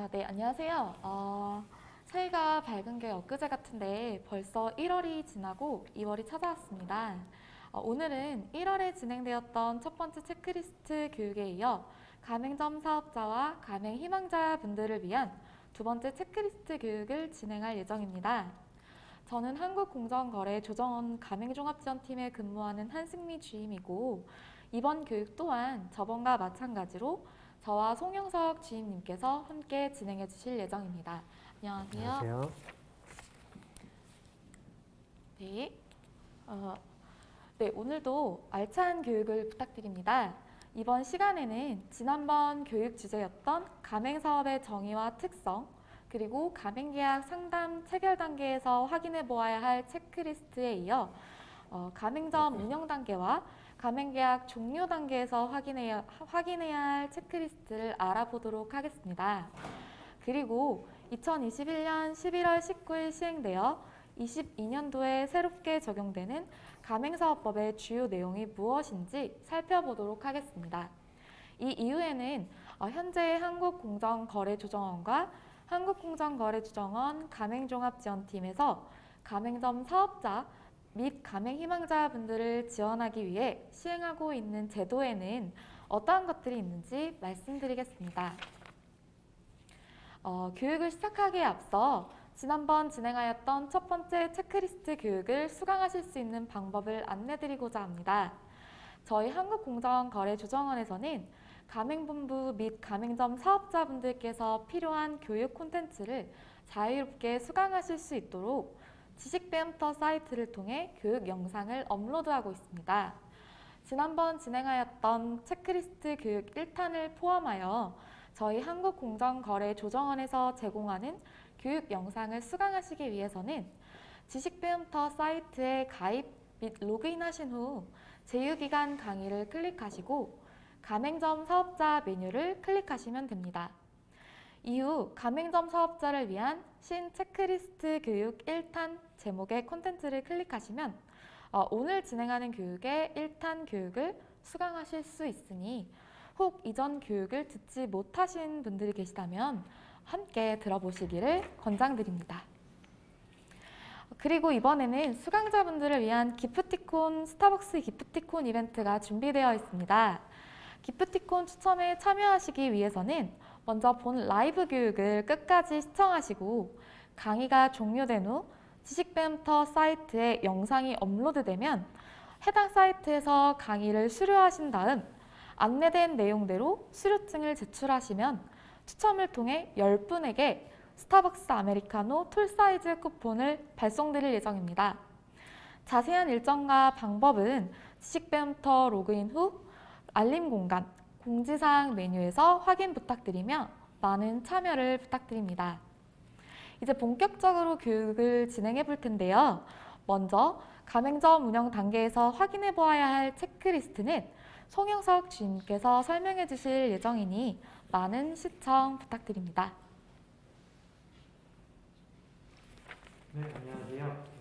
네, 안녕하세요. 새해가 밝은 게 엊그제 같은데 벌써 1월이 지나고 2월이 찾아왔습니다. 오늘은 1월에 진행되었던 첫 번째 체크리스트 교육에 이어 가맹점 사업자와 가맹 희망자분들을 위한 두 번째 체크리스트 교육을 진행할 예정입니다. 저는 한국공정거래조정원 가맹종합지원팀에 근무하는 한승미 주임이고, 이번 교육 또한 저번과 마찬가지로 저와 송영석 주임님께서 함께 진행해 주실 예정입니다. 안녕하세요. 안녕하세요. 네, 오늘도 알찬 교육을 부탁드립니다. 이번 시간에는 지난번 교육 주제였던 가맹사업의 정의와 특성, 그리고 가맹계약 상담 체결 단계에서 확인해 보아야 할 체크리스트에 이어 가맹점 운영 단계와 가맹계약 종료 단계에서 확인해야 할 체크리스트를 알아보도록 하겠습니다. 그리고 2021년 11월 19일 시행되어 22년도에 새롭게 적용되는 가맹사업법의 주요 내용이 무엇인지 살펴보도록 하겠습니다. 이 이후에는 현재 한국공정거래조정원과 한국공정거래조정원 가맹종합지원팀에서 가맹점 사업자 및 가맹희망자분들을 지원하기 위해 시행하고 있는 제도에는 어떠한 것들이 있는지 말씀드리겠습니다. 교육을 시작하기에 앞서 지난번 진행하였던 첫 번째 체크리스트 교육을 수강하실 수 있는 방법을 안내드리고자 합니다. 저희 한국공정거래조정원에서는 가맹본부 및 가맹점 사업자분들께서 필요한 교육 콘텐츠를 자유롭게 수강하실 수 있도록 지식배움터 사이트를 통해 교육 영상을 업로드하고 있습니다. 지난번 진행하였던 체크리스트 교육 1탄을 포함하여 저희 한국공정거래조정원에서 제공하는 교육 영상을 수강하시기 위해서는 지식배움터 사이트에 가입 및 로그인하신 후 제휴기간 강의를 클릭하시고 가맹점 사업자 메뉴를 클릭하시면 됩니다. 이후 가맹점 사업자를 위한 신 체크리스트 교육 1탄 제목의 콘텐츠를 클릭하시면 오늘 진행하는 교육의 1탄 교육을 수강하실 수 있으니 혹 이전 교육을 듣지 못하신 분들이 계시다면 함께 들어보시기를 권장드립니다. 그리고 이번에는 수강자분들을 위한 기프티콘, 스타벅스 기프티콘 이벤트가 준비되어 있습니다. 기프티콘 추첨에 참여하시기 위해서는 먼저 본 라이브 교육을 끝까지 시청하시고 강의가 종료된 후 지식배움터 사이트에 영상이 업로드되면 해당 사이트에서 강의를 수료하신 다음 안내된 내용대로 수료증을 제출하시면 추첨을 통해 10분에게 스타벅스 아메리카노 톨 사이즈 쿠폰을 발송드릴 예정입니다. 자세한 일정과 방법은 지식배움터 로그인 후 알림 공간, 공지사항 메뉴에서 확인 부탁드리며 많은 참여를 부탁드립니다. 이제 본격적으로 교육을 진행해 볼 텐데요. 먼저 가맹점 운영 단계에서 확인해 보아야 할 체크리스트는 송영석 주임께서 설명해 주실 예정이니 많은 시청 부탁드립니다. 네, 안녕하세요.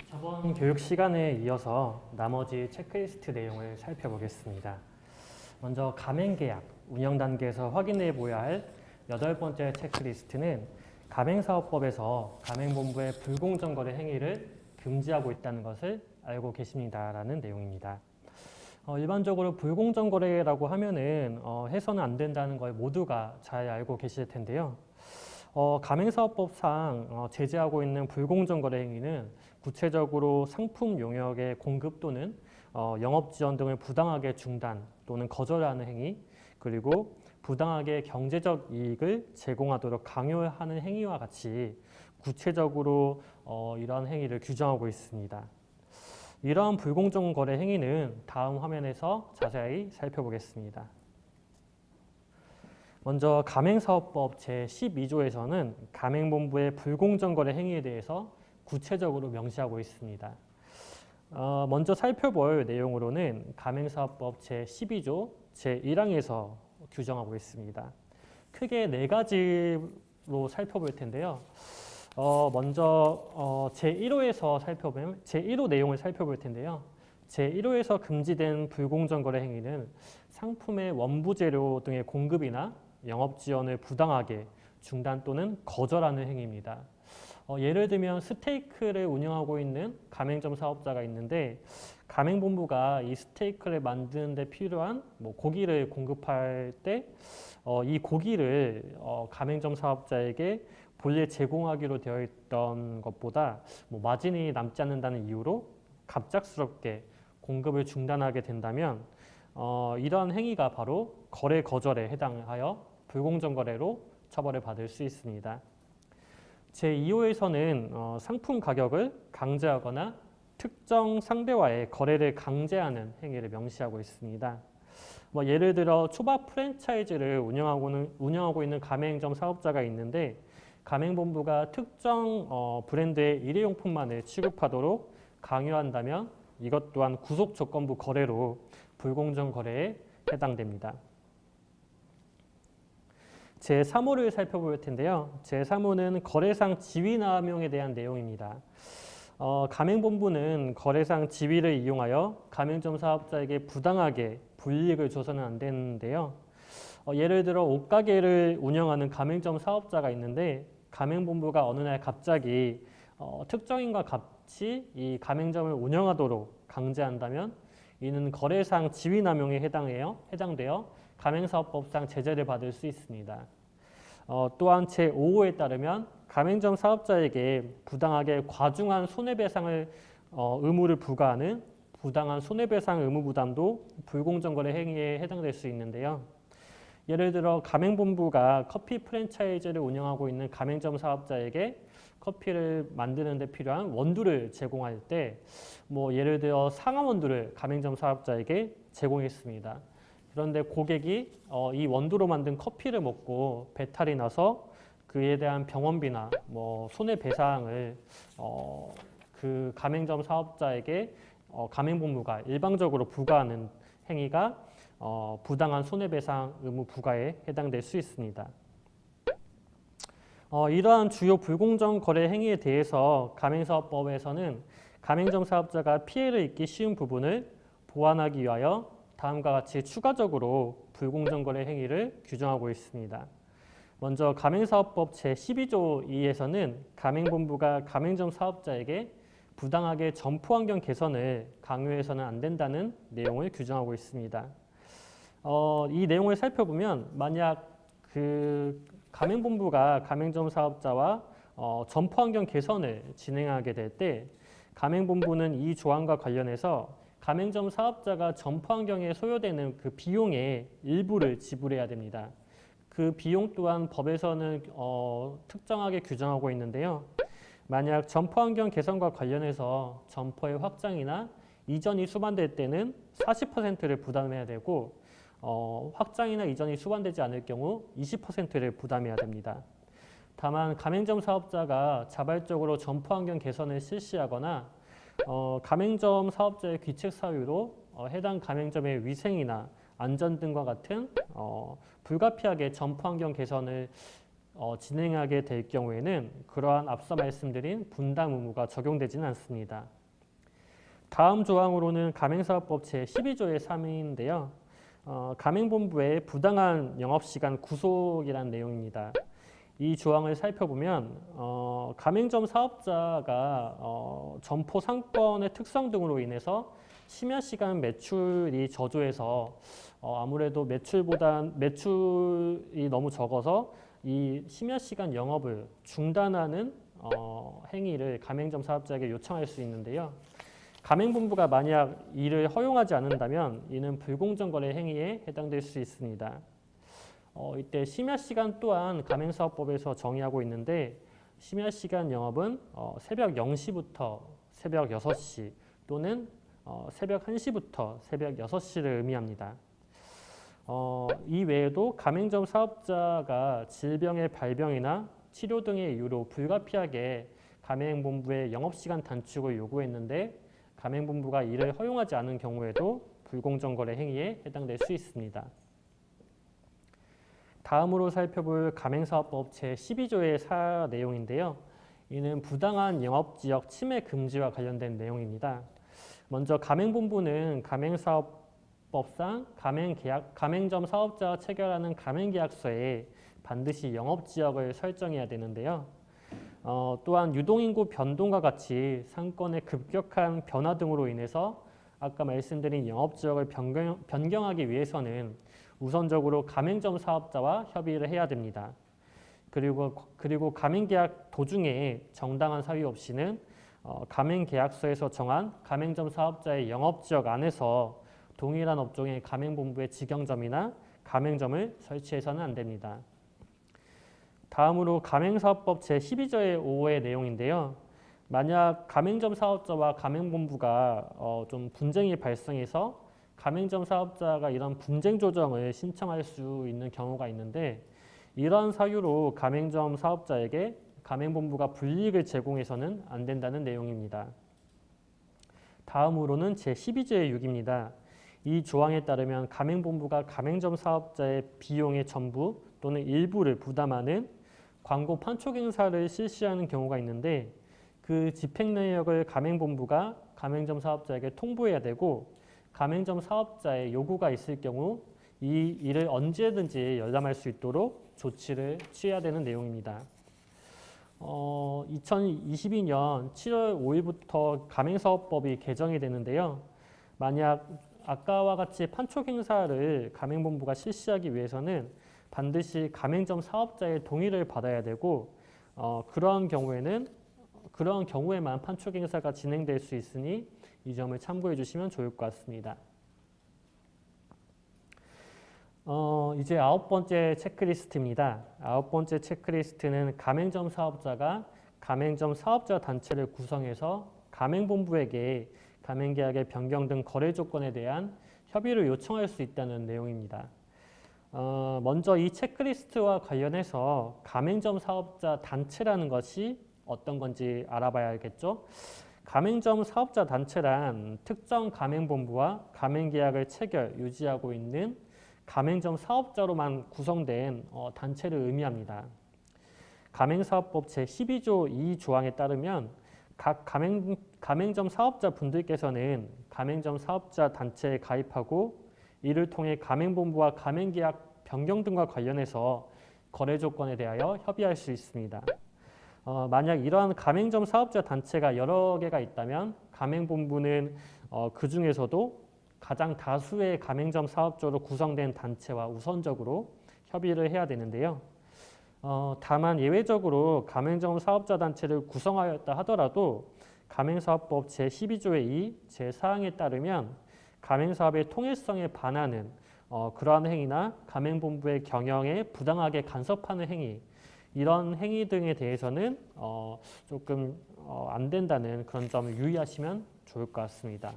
저번 교육 시간에 이어서 나머지 체크리스트 내용을 살펴보겠습니다. 먼저 가맹계약 운영 단계에서 확인해 보아야 할 8번째 체크리스트는 가맹사업법에서 가맹본부의 불공정 거래 행위를 금지하고 있다는 것을 알고 계십니다라는 내용입니다. 일반적으로 불공정 거래라고 하면은 해서는 안 된다는 걸 모두가 잘 알고 계실 텐데요. 가맹사업법상 제재하고 있는 불공정 거래 행위는 구체적으로 상품 용역의 공급 또는 영업 지원 등을 부당하게 중단 또는 거절하는 행위, 그리고 부당하게 경제적 이익을 제공하도록 강요하는 행위와 같이 구체적으로 이러한 행위를 규정하고 있습니다. 이러한 불공정 거래 행위는 다음 화면에서 자세히 살펴보겠습니다. 먼저 가맹사업법 제12조에서는 가맹본부의 불공정 거래 행위에 대해서 구체적으로 명시하고 있습니다. 먼저 살펴볼 내용으로는 가맹사업법 제12조 제1항에서 규정하고 있습니다. 크게 4가지로 살펴볼 텐데요. 먼저 제1호에서 살펴보면 제1호 내용을 살펴볼 텐데요. 제1호에서 금지된 불공정 거래 행위는 상품의 원부 재료 등의 공급이나 영업 지원을 부당하게 중단 또는 거절하는 행위입니다. 예를 들면 스테이크를 운영하고 있는 가맹점 사업자가 있는데 가맹본부가 이 스테이크를 만드는 데 필요한 고기를 공급할 때 이 고기를 가맹점 사업자에게 본래 제공하기로 되어 있던 것보다 마진이 남지 않는다는 이유로 갑작스럽게 공급을 중단하게 된다면 이러한 행위가 바로 거래 거절에 해당하여 불공정 거래로 처벌을 받을 수 있습니다. 제2호에서는 상품 가격을 강제하거나 특정 상대와의 거래를 강제하는 행위를 명시하고 있습니다. 예를 들어 초밥 프랜차이즈를 운영하고 있는 가맹점 사업자가 있는데 가맹본부가 특정 브랜드의 일회용품만을 취급하도록 강요한다면 이것 또한 구속조건부 거래로 불공정 거래에 해당됩니다. 제3호를 살펴볼 텐데요. 제3호는 거래상 지위 남용에 대한 내용입니다. 가맹본부는 거래상 지위를 이용하여 가맹점 사업자에게 부당하게 불이익을 줘서는 안 되는데요. 예를 들어 옷가게를 운영하는 가맹점 사업자가 있는데 가맹본부가 어느 날 갑자기 특정인과 같이 이 가맹점을 운영하도록 강제한다면 이는 거래상 지위 남용에 해당되어 가맹사업법상 제재를 받을 수 있습니다. 또한 제5호에 따르면 가맹점 사업자에게 부당하게 과중한 손해배상을 의무를 부과하는 부당한 손해배상 의무 부담도 불공정거래 행위에 해당될 수 있는데요. 예를 들어 가맹본부가 커피 프랜차이즈를 운영하고 있는 가맹점 사업자에게 커피를 만드는 데 필요한 원두를 제공할 때 예를 들어 상한 원두를 가맹점 사업자에게 제공했습니다. 그런데 고객이 이 원두로 만든 커피를 먹고 배탈이 나서 그에 대한 병원비나 손해배상을 그 가맹점 사업자에게 가맹본부가 일방적으로 부과하는 행위가 부당한 손해배상 의무 부과에 해당될 수 있습니다. 이러한 주요 불공정 거래 행위에 대해서 가맹사업법에서는 가맹점 사업자가 피해를 입기 쉬운 부분을 보완하기 위하여 다음과 같이 추가적으로 불공정 거래 행위를 규정하고 있습니다. 먼저 가맹사업법 제12조 2에서는 가맹본부가 가맹점 사업자에게 부당하게 점포 환경 개선을 강요해서는 안 된다는 내용을 규정하고 있습니다. 이 내용을 살펴보면 만약 그 가맹본부가 가맹점 사업자와 점포 환경 개선을 진행하게 될 때 가맹본부는 이 조항과 관련해서 가맹점 사업자가 점포 환경에 소요되는 그 비용의 일부를 지불해야 됩니다. 그 비용 또한 법에서는 특정하게 규정하고 있는데요. 만약 점포 환경 개선과 관련해서 점포의 확장이나 이전이 수반될 때는 40%를 부담해야 되고 확장이나 이전이 수반되지 않을 경우 20%를 부담해야 됩니다. 다만 가맹점 사업자가 자발적으로 점포 환경 개선을 실시하거나 가맹점 사업자의 귀책 사유로 해당 가맹점의 위생이나 안전 등과 같은 불가피하게 점포 환경 개선을 진행하게 될 경우에는 그러한 앞서 말씀드린 분담 의무가 적용되지는 않습니다. 다음 조항으로는 가맹사업법 제12조의 3인데요. 가맹본부의 부당한 영업시간 구속이라는 내용입니다. 이 조항을 살펴보면 가맹점 사업자가 점포 상권의 특성 등으로 인해서 심야 시간 매출이 저조해서 아무래도 매출이 너무 적어서 이 심야 시간 영업을 중단하는 행위를 가맹점 사업자에게 요청할 수 있는데요. 가맹본부가 만약 이를 허용하지 않는다면 이는 불공정 거래 행위에 해당될 수 있습니다. 이때 심야 시간 또한 가맹사업법에서 정의하고 있는데 심야 시간 영업은 새벽 0시부터 새벽 6시 또는 새벽 1시부터 새벽 6시를 의미합니다. 이 외에도 가맹점 사업자가 질병의 발병이나 치료 등의 이유로 불가피하게 가맹본부의 영업시간 단축을 요구했는데 가맹본부가 이를 허용하지 않은 경우에도 불공정거래 행위에 해당될 수 있습니다. 다음으로 살펴볼 가맹사업법 제12조의 사 내용인데요. 이는 부당한 영업지역 침해 금지와 관련된 내용입니다. 먼저 가맹본부는 가맹사업 법상 가맹점 사업자와 체결하는 가맹계약서에 반드시 영업지역을 설정해야 되는데요. 또한 유동인구 변동과 같이 상권의 급격한 변화 등으로 인해서 아까 말씀드린 영업지역을 변경하기 위해서는 우선적으로 가맹점 사업자와 협의를 해야 됩니다. 그리고 가맹계약 도중에 정당한 사유 없이는 가맹계약서에서 정한 가맹점 사업자의 영업지역 안에서 동일한 업종의 가맹본부의 직영점이나 가맹점을 설치해서는 안 됩니다. 다음으로 가맹사업법 제12조의 5호의 내용인데요. 만약 가맹점 사업자와 가맹본부가 좀 분쟁이 발생해서 가맹점 사업자가 이런 분쟁 조정을 신청할 수 있는 경우가 있는데 이런 사유로 가맹점 사업자에게 가맹본부가 불이익을 제공해서는 안 된다는 내용입니다. 다음으로는 제12조의 6입니다. 이 조항에 따르면 가맹본부가 가맹점 사업자의 비용의 전부 또는 일부를 부담하는 광고 판촉 행사를 실시하는 경우가 있는데 그 집행 내역을 가맹본부가 가맹점 사업자에게 통보해야 되고 가맹점 사업자의 요구가 있을 경우 이 일을 언제든지 열람할 수 있도록 조치를 취해야 되는 내용입니다. 2022년 7월 5일부터 가맹사업법이 개정이 되는데요. 만약 아까와 같이 판촉 행사를 가맹본부가 실시하기 위해서는 반드시 가맹점 사업자의 동의를 받아야 되고 그런 경우에만 판촉 행사가 진행될 수 있으니 이 점을 참고해 주시면 좋을 것 같습니다. 이제 9번째 체크리스트입니다. 9번째 체크리스트는 가맹점 사업자가 가맹점 사업자 단체를 구성해서 가맹본부에게 가맹계약의 변경 등 거래 조건에 대한 협의를 요청할 수 있다는 내용입니다. 먼저 이 체크리스트와 관련해서 가맹점 사업자 단체라는 것이 어떤 건지 알아봐야 알겠죠. 가맹점 사업자 단체란 특정 가맹본부와 가맹계약을 체결, 유지하고 있는 가맹점 사업자로만 구성된 단체를 의미합니다. 가맹사업법 제12조 2조항에 따르면 각 가맹점 사업자 분들께서는 가맹점 사업자 단체에 가입하고 이를 통해 가맹본부와 가맹계약 변경 등과 관련해서 거래 조건에 대하여 협의할 수 있습니다. 만약 이러한 가맹점 사업자 단체가 여러 개가 있다면 가맹본부는 그 중에서도 가장 다수의 가맹점 사업자로 구성된 단체와 우선적으로 협의를 해야 되는데요. 다만 예외적으로 가맹점 사업자 단체를 구성하였다 하더라도 가맹사업법 제12조의 2 제4항에 따르면 가맹사업의 통일성에 반하는 그러한 행위나 가맹본부의 경영에 부당하게 간섭하는 행위 이런 행위 등에 대해서는 조금 안 된다는 그런 점을 유의하시면 좋을 것 같습니다.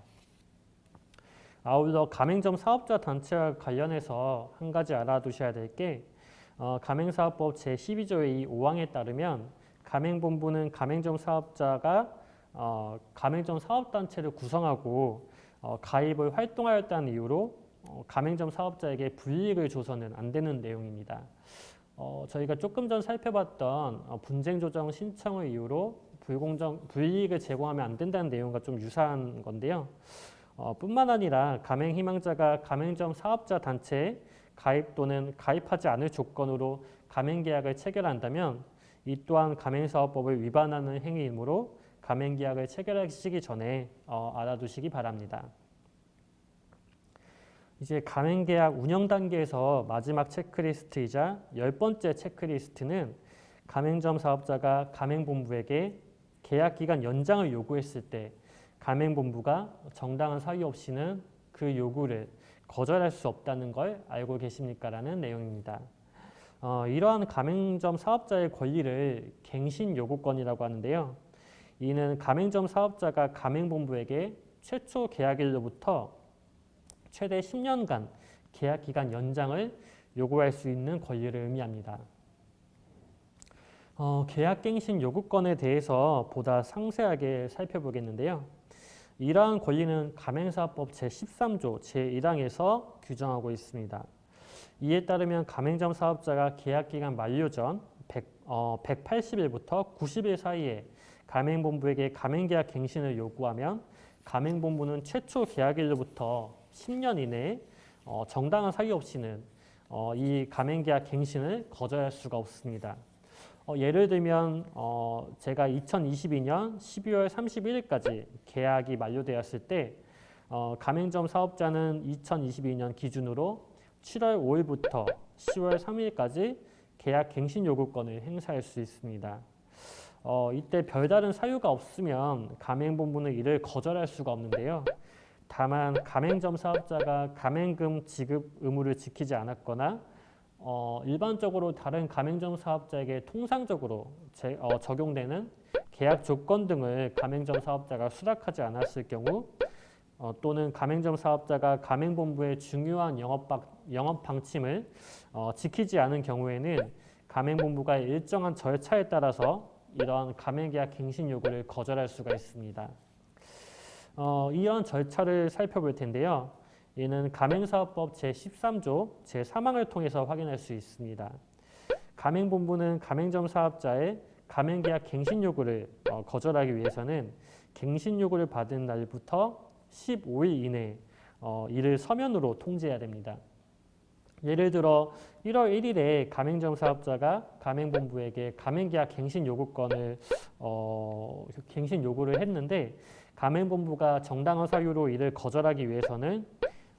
아울러 가맹점 사업자 단체와 관련해서 한 가지 알아두셔야 될 게 가맹사업법 제12조의 5항에 따르면 가맹본부는 가맹점 사업자가 가맹점 사업단체를 구성하고 가입을 활동하였다는 이유로 가맹점 사업자에게 불이익을 줘서는 안 되는 내용입니다. 저희가 조금 전 살펴봤던 분쟁 조정 신청의 이유로 불이익을 제공하면 안 된다는 내용과 좀 유사한 건데요. 뿐만 아니라 가맹 희망자가 가맹점 사업자 단체에 가입 또는 가입하지 않을 조건으로 가맹계약을 체결한다면 이 또한 가맹사업법을 위반하는 행위이므로 가맹계약을 체결하시기 전에 알아두시기 바랍니다. 이제 가맹계약 운영 단계에서 마지막 체크리스트이자 10번째 체크리스트는 가맹점 사업자가 가맹본부에게 계약기간 연장을 요구했을 때 가맹본부가 정당한 사유 없이는 그 요구를 거절할 수 없다는 걸 알고 계십니까? 라는 내용입니다. 이러한 가맹점 사업자의 권리를 갱신 요구권이라고 하는데요. 이는 가맹점 사업자가 가맹본부에게 최초 계약일로부터 최대 10년간 계약기간 연장을 요구할 수 있는 권리를 의미합니다. 계약갱신 요구권에 대해서 보다 상세하게 살펴보겠는데요. 이러한 권리는 가맹사업법 제13조 제1항에서 규정하고 있습니다. 이에 따르면 가맹점 사업자가 계약기간 만료 전 180일부터 90일 사이에 가맹본부에게 가맹계약 갱신을 요구하면 가맹본부는 최초 계약일로부터 10년 이내에 정당한 사유 없이는 이 가맹계약 갱신을 거절할 수가 없습니다. 예를 들면 제가 2022년 12월 31일까지 계약이 만료되었을 때 가맹점 사업자는 2022년 기준으로 7월 5일부터 10월 3일까지 계약 갱신 요구권을 행사할 수 있습니다. 이때 별다른 사유가 없으면 가맹본부는 이를 거절할 수가 없는데요. 다만 가맹점 사업자가 가맹금 지급 의무를 지키지 않았거나 일반적으로 다른 가맹점 사업자에게 통상적으로 적용되는 계약 조건 등을 가맹점 사업자가 수락하지 않았을 경우 또는 가맹점 사업자가 가맹본부의 중요한 영업 방침을 지키지 않은 경우에는 가맹본부가 일정한 절차에 따라서 이러한 가맹계약 갱신 요구를 거절할 수가 있습니다. 이런 절차를 살펴볼 텐데요. 이는 가맹사업법 제13조 제3항을 통해서 확인할 수 있습니다. 가맹본부는 가맹점 사업자의 가맹계약 갱신 요구를 거절하기 위해서는 갱신 요구를 받은 날부터 15일 이내에 이를 서면으로 통지해야 됩니다. 예를 들어 1월 1일에 가맹점 사업자가 가맹본부에게 가맹계약 갱신 요구권을 갱신 요구를 했는데 가맹본부가 정당한 사유로 이를 거절하기 위해서는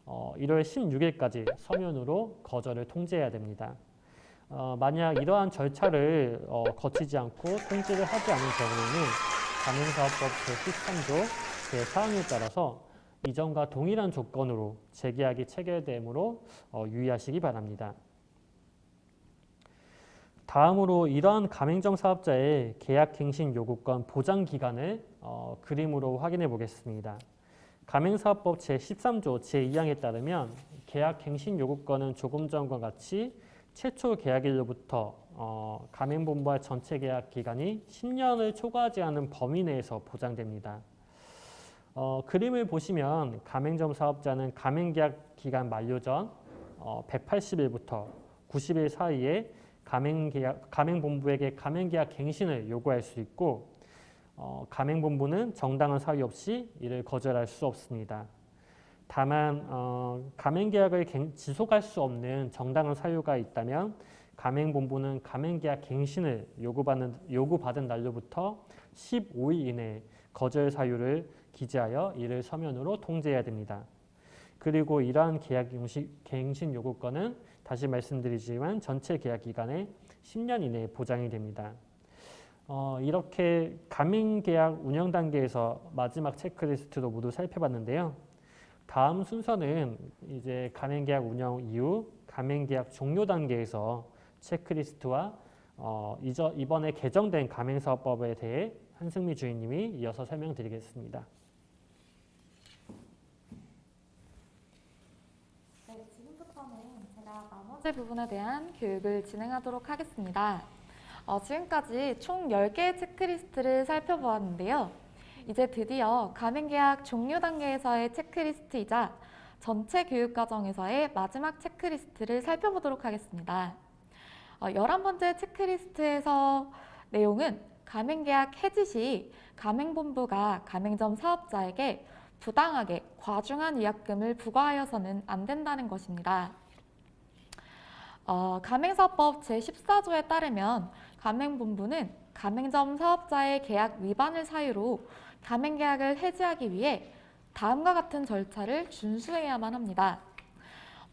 1월 16일까지 서면으로 거절을 통지해야 됩니다. 만약 이러한 절차를 거치지 않고 통지를 하지 않은 경우에는 가맹사업법 제13조 제4항에 따라서 이전과 동일한 조건으로 재계약이 체결되므로 유의하시기 바랍니다. 다음으로 이러한 가맹점 사업자의 계약갱신 요구권 보장 기간을 그림으로 확인해 보겠습니다. 가맹사업법 제13조 제2항에 따르면 계약갱신 요구권은 조금 전과 같이 최초 계약일로부터 가맹본부와 전체 계약 기간이 10년을 초과하지 않은 범위 내에서 보장됩니다. 그림을 보시면 가맹점 사업자는 가맹계약 기간 만료 전 180일부터 90일 사이에 가맹본부에게 가맹계약 갱신을 요구할 수 있고 가맹본부는 정당한 사유 없이 이를 거절할 수 없습니다. 다만 가맹계약을 지속할 수 없는 정당한 사유가 있다면 가맹본부는 가맹계약 갱신을 요구받은 날로부터 15일 이내에 거절 사유를 기재하여 이를 서면으로 통지해야 됩니다. 그리고 이러한 계약 갱신 요구권은 다시 말씀드리지만 전체 계약 기간의 10년 이내에 보장이 됩니다. 이렇게 가맹계약 운영 단계에서 마지막 체크리스트도 모두 살펴봤는데요. 다음 순서는 이제 가맹계약 운영 이후 가맹계약 종료 단계에서 체크리스트와 이번에 개정된 가맹사업법에 대해 한승미 주임님이 이어서 설명드리겠습니다. 네, 지금부터는 제가 나머지 부분에 대한 교육을 진행하도록 하겠습니다. 지금까지 총 10개의 체크리스트를 살펴보았는데요. 이제 드디어 가맹계약 종료 단계에서의 체크리스트이자 전체 교육과정에서의 마지막 체크리스트를 살펴보도록 하겠습니다. 11번째 체크리스트에서 내용은 가맹계약 해지 시 가맹본부가 가맹점 사업자에게 부당하게 과중한 위약금을 부과하여서는 안 된다는 것입니다. 가맹사업법 제14조에 따르면 가맹본부는 가맹점 사업자의 계약 위반을 사유로 가맹계약을 해지하기 위해 다음과 같은 절차를 준수해야만 합니다.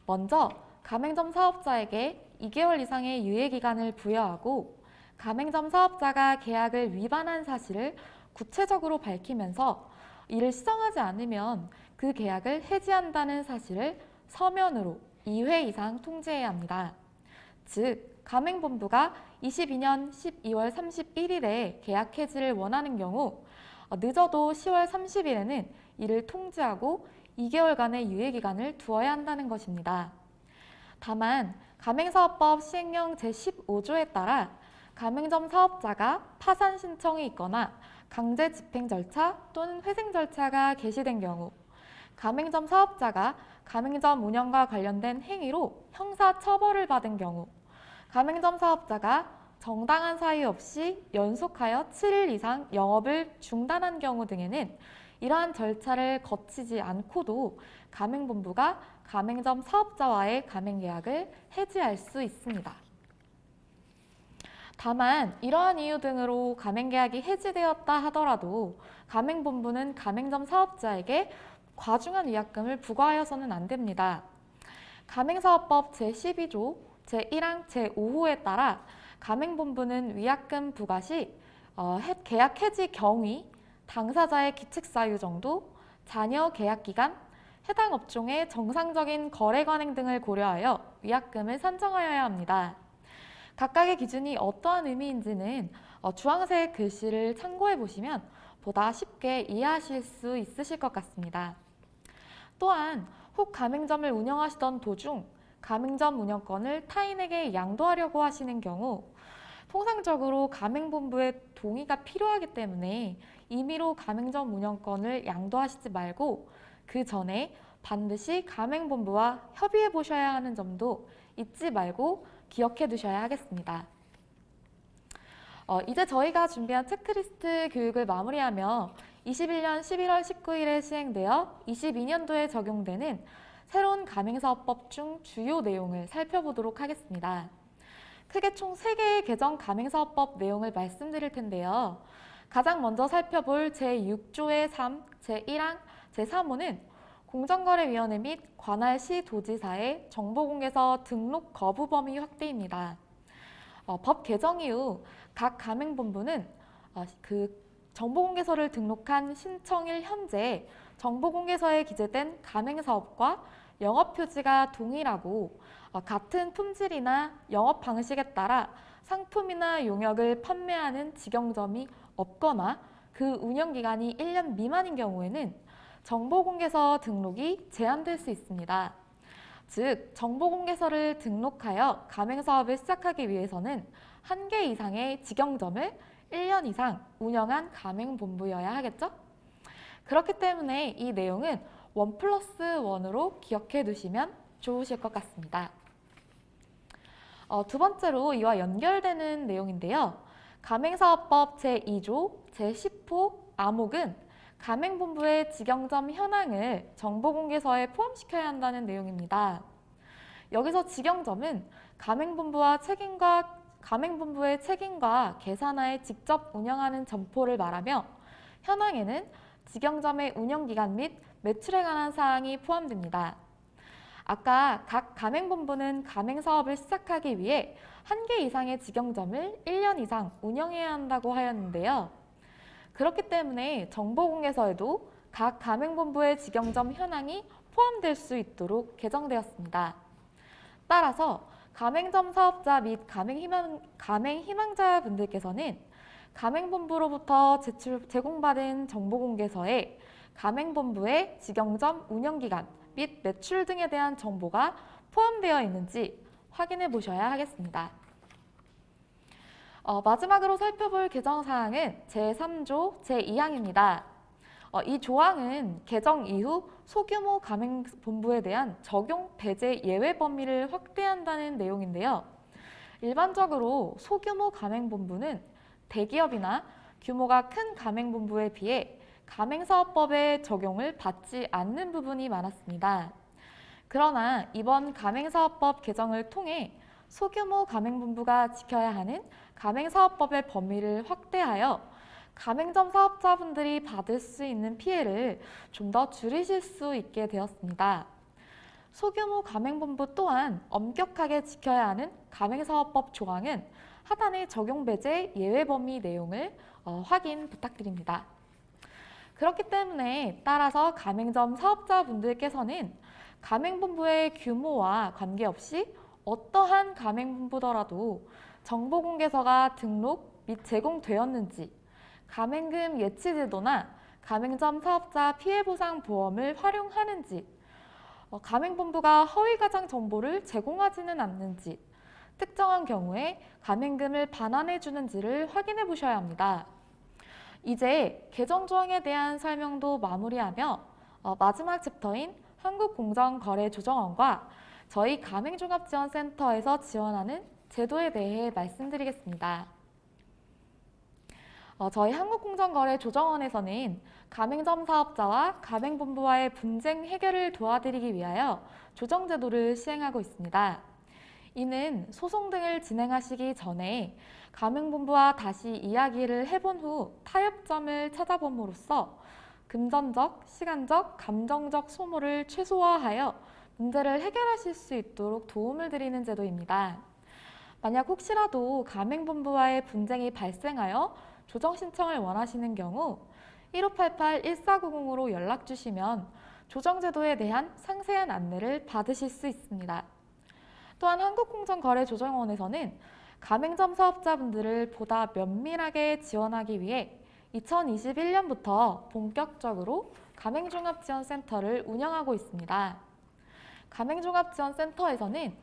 먼저 가맹점 사업자에게 2개월 이상의 유예기간을 부여하고 가맹점 사업자가 계약을 위반한 사실을 구체적으로 밝히면서 이를 시정하지 않으면 그 계약을 해지한다는 사실을 서면으로 2회 이상 통지해야 합니다. 즉, 가맹본부가 22년 12월 31일에 계약 해지를 원하는 경우 늦어도 10월 30일에는 이를 통지하고 2개월간의 유예기간을 두어야 한다는 것입니다. 다만 가맹사업법 시행령 제15조에 따라 가맹점 사업자가 파산 신청이 있거나 강제 집행 절차 또는 회생 절차가 개시된 경우 가맹점 사업자가 가맹점 운영과 관련된 행위로 형사 처벌을 받은 경우 가맹점 사업자가 정당한 사유 없이 연속하여 7일 이상 영업을 중단한 경우 등에는 이러한 절차를 거치지 않고도 가맹본부가 가맹점 사업자와의 가맹계약을 해지할 수 있습니다. 다만 이러한 이유 등으로 가맹계약이 해지되었다 하더라도 가맹본부는 가맹점 사업자에게 과중한 위약금을 부과하여서는 안 됩니다. 가맹사업법 제12조 제1항 제5호에 따라 가맹본부는 위약금 부과 시 계약 해지 경위, 당사자의 기책사유 정도, 잔여 계약기간, 해당 업종의 정상적인 거래 관행 등을 고려하여 위약금을 산정하여야 합니다. 각각의 기준이 어떠한 의미인지는 주황색 글씨를 참고해 보시면 보다 쉽게 이해하실 수 있으실 것 같습니다. 또한 혹 가맹점을 운영하시던 도중 가맹점 운영권을 타인에게 양도하려고 하시는 경우 통상적으로 가맹본부의 동의가 필요하기 때문에 임의로 가맹점 운영권을 양도하시지 말고 그 전에 반드시 가맹본부와 협의해 보셔야 하는 점도 잊지 말고 기억해 두셔야 하겠습니다. 이제 저희가 준비한 체크리스트 교육을 마무리하며 21년 11월 19일에 시행되어 22년도에 적용되는 새로운 가맹사업법 중 주요 내용을 살펴보도록 하겠습니다. 크게 총 3개의 개정 가맹사업법 내용을 말씀드릴 텐데요. 가장 먼저 살펴볼 제6조의 3, 제1항, 제3호는 공정거래위원회 및 관할 시도지사의 정보공개서 등록 거부 범위 확대입니다. 법 개정 이후 각 가맹본부는 그 정보공개서를 등록한 신청일 현재 정보공개서에 기재된 가맹사업과 영업표지가 동일하고 같은 품질이나 영업 방식에 따라 상품이나 용역을 판매하는 직영점이 없거나 그 운영기간이 1년 미만인 경우에는 정보공개서 등록이 제한될 수 있습니다. 즉, 정보공개서를 등록하여 가맹사업을 시작하기 위해서는 1개 이상의 직영점을 1년 이상 운영한 가맹본부여야 하겠죠? 그렇기 때문에 이 내용은 1+1으로 기억해 두시면 좋으실 것 같습니다. 두 번째로 이와 연결되는 내용인데요. 가맹사업법 제2조 제10호 암호는 가맹본부의 직영점 현황을 정보공개서에 포함시켜야 한다는 내용입니다. 여기서 직영점은 가맹본부의 책임과 계산하에 직접 운영하는 점포를 말하며 현황에는 직영점의 운영기간 및 매출에 관한 사항이 포함됩니다. 아까 각 가맹본부는 가맹사업을 시작하기 위해 1개 이상의 직영점을 1년 이상 운영해야 한다고 하였는데요. 그렇기 때문에 정보공개서에도 각 가맹본부의 직영점 현황이 포함될 수 있도록 개정되었습니다. 따라서 가맹점 사업자 및 가맹희망자 분들께서는 가맹본부로부터 제공받은 정보공개서에 가맹본부의 직영점 운영기간 및 매출 등에 대한 정보가 포함되어 있는지 확인해 보셔야 하겠습니다. 마지막으로 살펴볼 개정사항은 제3조 제2항입니다. 이 조항은 개정 이후 소규모 가맹본부에 대한 적용 배제 예외 범위를 확대한다는 내용인데요. 일반적으로 소규모 가맹본부는 대기업이나 규모가 큰 가맹본부에 비해 가맹사업법의 적용을 받지 않는 부분이 많았습니다. 그러나 이번 가맹사업법 개정을 통해 소규모 가맹본부가 지켜야 하는 가맹사업법의 범위를 확대하여 가맹점 사업자분들이 받을 수 있는 피해를 좀 더 줄이실 수 있게 되었습니다. 소규모 가맹본부 또한 엄격하게 지켜야 하는 가맹사업법 조항은 하단의 적용 배제 예외 범위 내용을 확인 부탁드립니다. 그렇기 때문에 따라서 가맹점 사업자분들께서는 가맹본부의 규모와 관계없이 어떠한 가맹본부더라도 정보공개서가 등록 및 제공되었는지, 가맹금 예치제도나 가맹점 사업자 피해보상보험을 활용하는지, 가맹본부가 허위가장 정보를 제공하지는 않는지, 특정한 경우에 가맹금을 반환해 주는지를 확인해 보셔야 합니다. 이제 개정 조항에 대한 설명도 마무리하며 마지막 챕터인 한국공정거래조정원과 저희 가맹종합지원센터에서 지원하는 제도에 대해 말씀드리겠습니다. 저희 한국공정거래조정원에서는 가맹점 사업자와 가맹본부와의 분쟁 해결을 도와드리기 위하여 조정제도를 시행하고 있습니다. 이는 소송 등을 진행하시기 전에 가맹본부와 다시 이야기를 해본 후 타협점을 찾아봄으로써 금전적, 시간적, 감정적 소모를 최소화하여 문제를 해결하실 수 있도록 도움을 드리는 제도입니다. 만약 혹시라도 가맹본부와의 분쟁이 발생하여 조정 신청을 원하시는 경우 1588-1490으로 연락 주시면 조정제도에 대한 상세한 안내를 받으실 수 있습니다. 또한 한국공정거래조정원에서는 가맹점 사업자분들을 보다 면밀하게 지원하기 위해 2021년부터 본격적으로 가맹종합지원센터를 운영하고 있습니다. 가맹종합지원센터에서는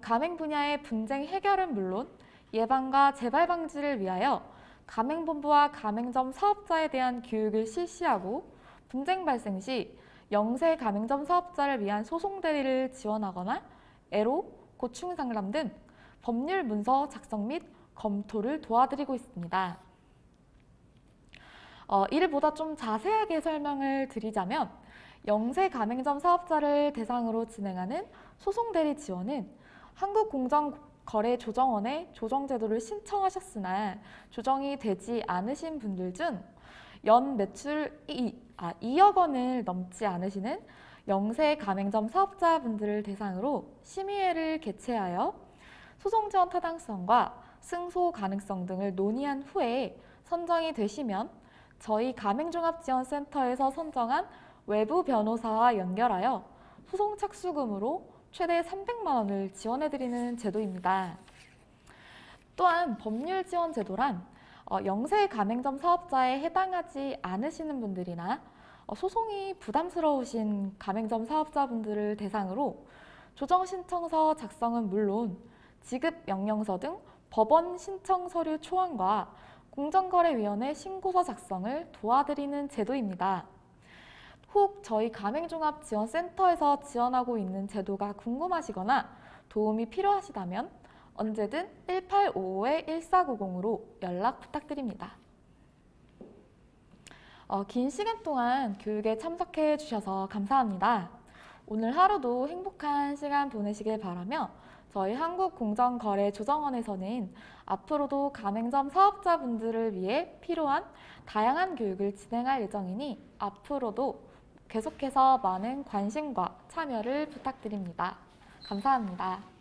가맹 분야의 분쟁 해결은 물론 예방과 재발 방지를 위하여 가맹본부와 가맹점 사업자에 대한 교육을 실시하고 분쟁 발생 시 영세 가맹점 사업자를 위한 소송 대리를 지원하거나 애로, 고충 상담 등 법률 문서 작성 및 검토를 도와드리고 있습니다. 이를 보다 좀 자세하게 설명을 드리자면 영세 가맹점 사업자를 대상으로 진행하는 소송 대리 지원은 한국공정거래조정원에 조정제도를 신청하셨으나 조정이 되지 않으신 분들 중 연 매출 2억 원을 넘지 않으시는 영세 가맹점 사업자분들을 대상으로 심의회를 개최하여 소송 지원 타당성과 승소 가능성 등을 논의한 후에 선정이 되시면 저희 가맹종합지원센터에서 선정한 외부 변호사와 연결하여 소송 착수금으로 최대 300만 원을 지원해드리는 제도입니다. 또한 법률 지원 제도란 영세 가맹점 사업자에 해당하지 않으시는 분들이나 소송이 부담스러우신 가맹점 사업자분들을 대상으로 조정 신청서 작성은 물론 지급 명령서 등 법원 신청 서류 초안과 공정거래위원회 신고서 작성을 도와드리는 제도입니다. 혹 저희 가맹종합지원센터에서 지원하고 있는 제도가 궁금하시거나 도움이 필요하시다면 언제든 1855-1490으로 연락 부탁드립니다. 긴 시간 동안 교육에 참석해 주셔서 감사합니다. 오늘 하루도 행복한 시간 보내시길 바라며 저희 한국공정거래조정원에서는 앞으로도 가맹점 사업자분들을 위해 필요한 다양한 교육을 진행할 예정이니 앞으로도 계속해서 많은 관심과 참여를 부탁드립니다. 감사합니다.